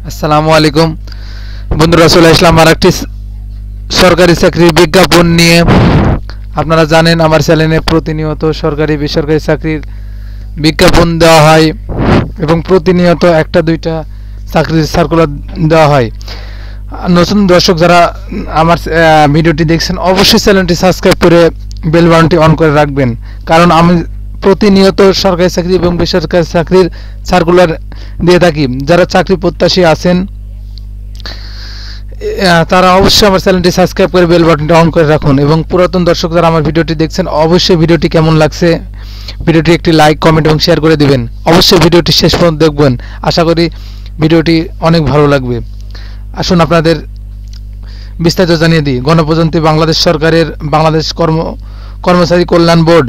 আসসালামু আলাইকুম বন্ধুরা, চলে আসলাম আরেকটি সরকারি চাকরির বিজ্ঞাপন নিয়ে। আপনারা জানেন আমার চ্যানেলে প্রতিনিয়ত সরকারি বেসরকারি চাকরির বিজ্ঞাপন দেওয়া হয় এবং প্রতিনিয়ত একটা দুইটা চাকরির সার্কুলার দেওয়া হয়। নতুন দর্শক যারা আমার ভিডিওটি দেখছেন অবশ্যই চ্যানেলটি সাবস্ক্রাইব করে বেল বাটনটি অন করে রাখবেন, কারণ আমি প্রতিনিয়ত সরকারি চাকরি এবং বেসরকারি চাকরির সার্কুলার দিয়ে থাকি। যারা চাকরি প্রত্যাশী আছেন তারা অবশ্যই আমার চ্যানেলটি সাবস্ক্রাইব করে বেল বাটনটি অন করে রাখুন, এবং পুরাতন দর্শক যারা আমার ভিডিওটি দেখছেন অবশ্যই ভিডিওটি কেমন লাগছে ভিডিওটি একটি লাইক, কমেন্ট এবং শেয়ার করে দিবেন। অবশ্যই ভিডিওটি শেষ পর্যন্ত দেখবেন, আশা করি ভিডিওটি অনেক ভালো লাগবে। আসুন আপনাদের বিস্তারিত জানিয়ে দিই। গণপ্রজাতন্ত্রী বাংলাদেশ সরকারের বাংলাদেশ কর্মচারী কল্যাণ বোর্ড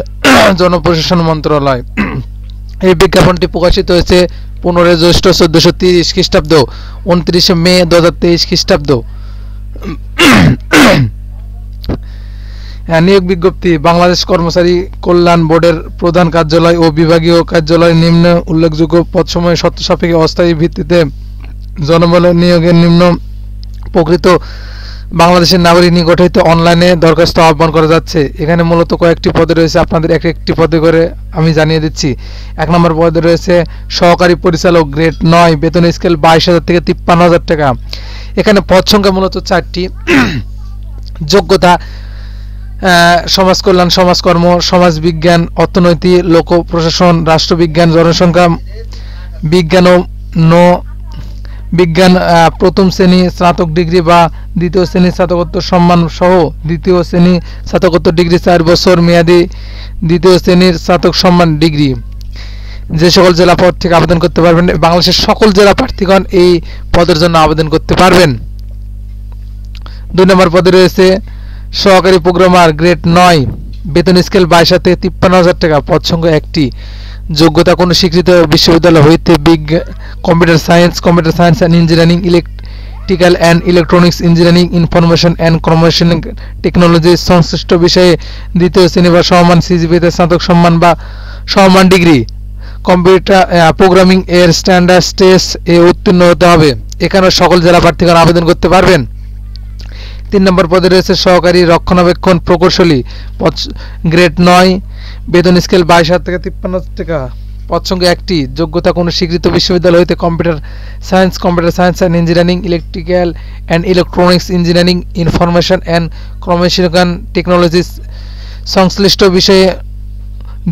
জনপ্রশাসন মন্ত্রণালয় এই বিজ্ঞাপনটি প্রকাশিত হয়েছে 15 জ্যৈষ্ঠ 1430 খ্রিস্টাব্দ, 29 মে 2023 খ্রিস্টাব্দ। নিয়োগ বিজ্ঞপ্তি। বাংলাদেশ কর্মচারী কল্যাণ বোর্ডের প্রধান কার্যালয় ও বিভাগীয় কার্যালয় নিম্ন উল্লেখযোগ্য পদসমূহে শর্ত সাপেক্ষে অস্থায়ী ভিত্তিতে জনবল নিয়োগের নিম্ন প্রকৃত বাংলাদেশের নাগরিক নিকট হইতে অনলাইনে দরখাস্ত আহ্বান করা যাচ্ছে। এখানে মূলত কয়েকটি পদে রয়েছে, আপনাদের একটি পদে করে আমি জানিয়ে দিচ্ছি। 1 নম্বর পদে রয়েছে সহকারী পরিচালক, গ্রেড 9, বেতন স্কেল 22,000 থেকে 53,000 টাকা। এখানে পদ সংখ্যা মূলত 4টি। যোগ্যতা সমাজ কল্যাণ, সমাজকর্ম, সমাজবিজ্ঞান, অর্থনীতি, লোক প্রশাসন, রাষ্ট্রবিজ্ঞান, জনসংখ্যা বিজ্ঞান ও বিজ্ঞান, প্রথম শ্রেণী স্নাতক ডিগ্রি বা দ্বিতীয় শ্রেণী স্নাতকোত্তর সম্মান সহ দ্বিতীয় শ্রেণী স্নাতকোত্তর ডিগ্রি 4 বছর মেয়াদী দ্বিতীয় শ্রেণীর স্নাতক সম্মান ডিগ্রি। যে সকল জেলা পদ থেকে আবেদন করতে পারবেন, বাংলাদেশের সকল জেলা প্রার্থীগণ এই পদের জন্য আবেদন করতে পারবেন। 2 নম্বর পদে রয়েছে সহকারী প্রোগ্রামার, গ্রেড 9, বেতন স্কেল 22,000 থেকে 53,000 টাকা। পদ সংখ্যা 1টি। যোগ্যতা কোনো স্বীকৃত বিশ্ববিদ্যালয় হইতে computer science and engineering, electrical and electronics engineering, information and communication technology সংশ্লিষ্ট বিষয়ে দ্বিতীয় শ্রেণী বা সমমান সিজিপিতে স্নাতক সম্মান বা সমমান ডিগ্রি, কম্পিউটার প্রোগ্রামিং এর স্ট্যান্ডার্ড টেস্ট এ উত্তীর্ণ হতে হবে। এখানে সকল জেলা প্রার্থীগণ আবেদন করতে পারবেন। 3 নম্বর পদে রয়েছে সহকারী রক্ষণাবেক্ষণ প্রকৌশলী, গ্রেড 9, বেতন স্কেল 22,000 থেকে 53,000 টাকা। পদ সংখ্যা 1টি। যোগ্যতা কোনো স্বীকৃত বিশ্ববিদ্যালয় হইতে computer science and engineering, electrical and electronics engineering, information and communication technology সংশ্লিষ্ট বিষয়ে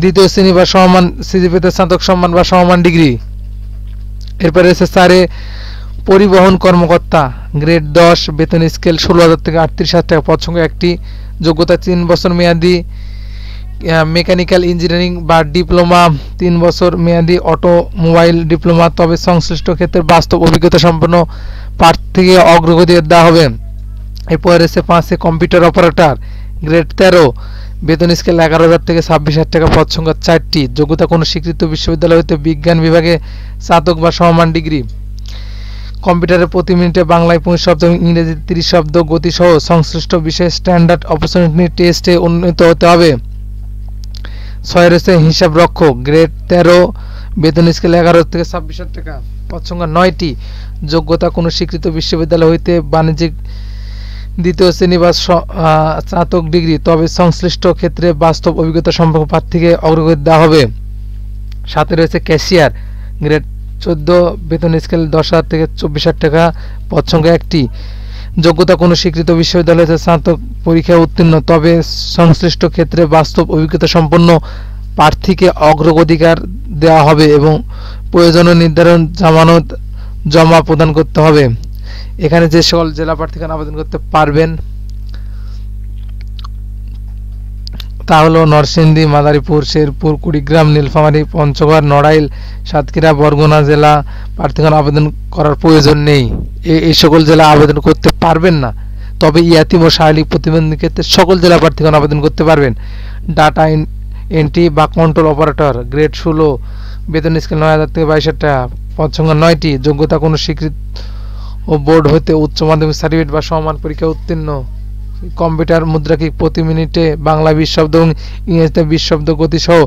দ্বিতীয় শ্রেণী বা সমমান সিজিপিতে স্নাতক সম্মান বা সমমান ডিগ্রি। এরপরে রয়েছে পরিবহন কর্মকর্তা, গ্রেড 10, বেতন স্কেল 16,000 থেকে 38,000 টাকা। পদ সংখ্যা 1টি। যোগ্যতা 3 বছর মেয়াদী মেকানিক্যাল ইঞ্জিনিয়ারিং বা ডিপ্লোমা, 3 বছর মেয়াদী অটোমোবাইল ডিপ্লোমা, তবে সংশ্লিষ্ট ক্ষেত্রে বাস্তব অভিজ্ঞতা সম্পন্ন প্রার্থীকে অগ্রগতি দেওয়া হবে। এরপরে রয়েছে 5 কম্পিউটার অপারেটর, গ্রেড 13, বেতন স্কেল 11,000 থেকে 26,000 টাকা। পদ সংখ্যা 4টি। যোগ্যতা কোনো স্বীকৃত বিশ্ববিদ্যালয় হইতে বিজ্ঞান বিভাগে স্নাতক বা সমমান ডিগ্রি। কম্পিউটারে প্রতি মিনিটে বাংলায় 25 শব্দ এবং ইংরেজিতে 30 শব্দ গতিসহ সংশ্লিষ্ট বিষয়ে স্ট্যান্ডার্ড অপরচুনিটি টেস্টে উন্নীত হতে হবে। 6 রয়েছে হিসাব রক্ষক, গ্রেড 13, বেতন স্কেল 11,000 থেকে 26,000 টাকা। পদ সংখ্যা 9টি। যোগ্যতা কোনো স্বীকৃত বিশ্ববিদ্যালয় হইতে বাণিজ্যিক দ্বিতীয় শ্রেণী বা স্নাতক ডিগ্রি, তবে সংশ্লিষ্ট ক্ষেত্রে বাস্তব অভিজ্ঞতা সম্পন্ন প্রার্থীকে অগ্রগতি দেওয়া হবে। 7 রয়েছে ক্যাশিয়ার, গ্রেড 14, বেতন স্কেল 10,000 থেকে 24,000 টাকা। পদ সংখ্যা 1টি। যোগ্যতা কোনো স্বীকৃত বিশ্ববিদ্যালয় হতে স্নাতক পরীক্ষায় উত্তীর্ণ, তবে সংশ্লিষ্ট ক্ষেত্রে বাস্তব অভিজ্ঞতা সম্পন্ন প্রার্থীকে অগ্রাধিকার দেওয়া হবে এবং প্রয়োজনীয় নির্ধারণ জামানত জমা প্রদান করতে হবে। এখানে যে সকল জেলা প্রার্থীগণ আবেদন করতে পারবেন তা হলো নরসিংদী, মাদারীপুর, শেরপুর, কুড়িগ্রাম, নীলফামারী, পঞ্চগড়, নড়াইল, সাতক্ষীরা, বরগুনা জেলা প্রার্থীগণ আবেদন করার প্রয়োজন নেই। এই সকল জেলা আবেদন করতে পারবেন না, তবে ইয়াতিম ও শারীরিক প্রতিবন্ধী ক্ষেত্রে সকল জেলা প্রার্থীগণ আবেদন করতে পারবেন। ডাটা এন্ট্রি বা কন্ট্রোল অপারেটর, গ্রেড 16, বেতন স্কেল 9,000 থেকে 22,000 টাকা। পদ সংখ্যা 9টি। যোগ্যতা কোনো স্বীকৃত ও বোর্ড হইতে উচ্চ মাধ্যমিক সার্টিফিকেট বা সমমান পরীক্ষা উত্তীর্ণ। কম্পিউটার মুদ্রাকে প্রতি মিনিটে বাংলা 20 শব্দ এবং ইংরেজিতে 20 শব্দ গতি সহ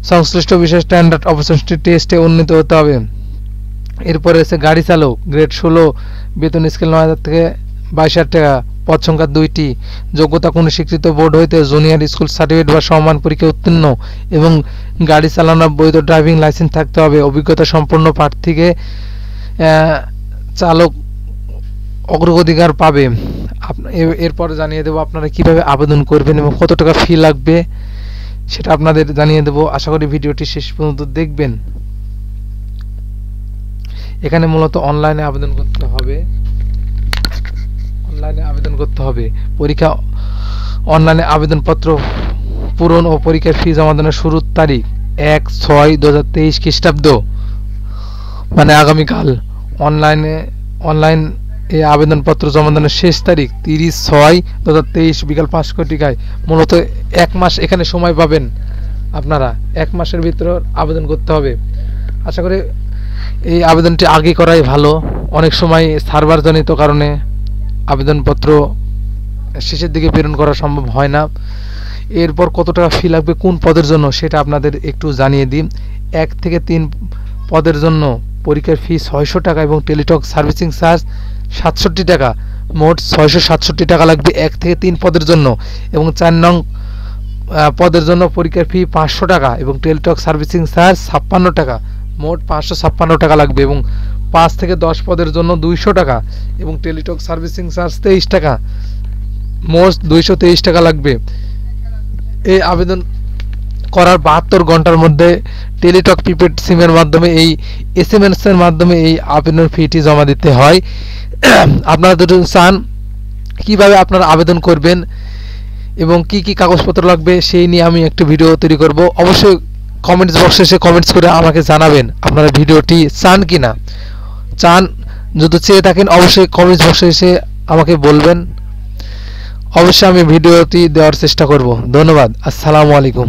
সংশ্লিষ্ট বিষয়ে স্ট্যান্ডার্ড অপরচুনিটি টেস্টে উন্নীত হতে হবে। এরপরে আছে গাড়ি চালক গ্রেড 16, বেতন স্কেল 9,000 থেকে 22,000 টাকা, পদ সংখ্যা 2টি, যোগ্যতা কোনো স্বীকৃত বোর্ড হইতে জুনিয়র স্কুল সার্টিফিকেট বা সমমান পরীক্ষায় উত্তীর্ণ এবং গাড়ি চালানোর বৈধ ড্রাইভিং লাইসেন্স থাকতে হবে। অভিজ্ঞতা সম্পন্ন প্রার্থীকে চালক অগ্রাধিকার পাবে। এরপর জানিয়ে দেবো আপনারা কিভাবে আবেদন করবেন এবং কত টাকা ফি লাগবে সেটা আপনাদের জানিয়ে দেবো। আশা করি ভিডিওটি শেষ পর্যন্ত দেখবেন। এখানে মূলত অনলাইনে আবেদন করতে হবে। পরীক্ষা অনলাইনে আবেদনপত্র পূরণ ও পরীক্ষার ফি জমা দানের শুরুর তারিখ 1/6/2023 খ্রিস্টাব্দ, মানে আগামীকাল। অনলাইন এই আবেদনপত্র জমা দানের শেষ তারিখ 30/6/2023 বিকাল 5টায়। মূলত 1 মাস এখানে সময় পাবেন আপনারা। 1 মাসের ভিতরে আবেদন করতে হবে। আশা করি এই আবেদনটি আগে করাই ভালো। অনেক সময় সার্ভারজনিত কারণে আবেদনপত্র শেষের দিকে প্রেরণ করা সম্ভব হয় না। এরপর কত টাকা ফি লাগবে কোন পদের জন্য সেটা আপনাদের একটু জানিয়ে দিই। 1 থেকে 3 পদের জন্য পরীক্ষার ফি 600 টাকা এবং টেলিটক সার্ভিসিং চার্জ 67 টাকা, মোট 667 টাকা লাগবে 1 থেকে 3 পদের জন্য। এবং 4 নং পদের জন্য পরীক্ষার ফি 500 টাকা এবং টেলিটক সার্ভিসিং চার্জ 56 টাকা, মোট 556 টাকা লাগবে। এবং 5 থেকে 10 পদের জন্য 200 টাকা এবং টেলিটক সার্ভিসিং চার্জ 23 টাকা, মোট 223 টাকা লাগবে। এই আবেদন করার 72 ঘন্টার মধ্যে টেলিটক প্রিপেড সিমের মাধ্যমে এই SMS এর মাধ্যমে এই আবেদন ফিটি জমা দিতে হয়। আপনারা যদি চান কিভাবে আপনারা আবেদন করবেন এবং কি কি কাগজপত্র লাগবে সেই নিয়ে আমি একটা ভিডিও তৈরি করব। অবশ্যই কমেন্টস বক্সে এসে কমেন্টস করে আমাকে জানাবেন আপনারা ভিডিওটি চান কিনা। যদি চেয়ে থাকেন অবশ্যই কমেন্টস বক্সে এসে আমাকে বলবেন। অবশ্যই আমি ভিডিওটি দেওয়ার চেষ্টা করব। ধন্যবাদ। আসসালামু আলাইকুম।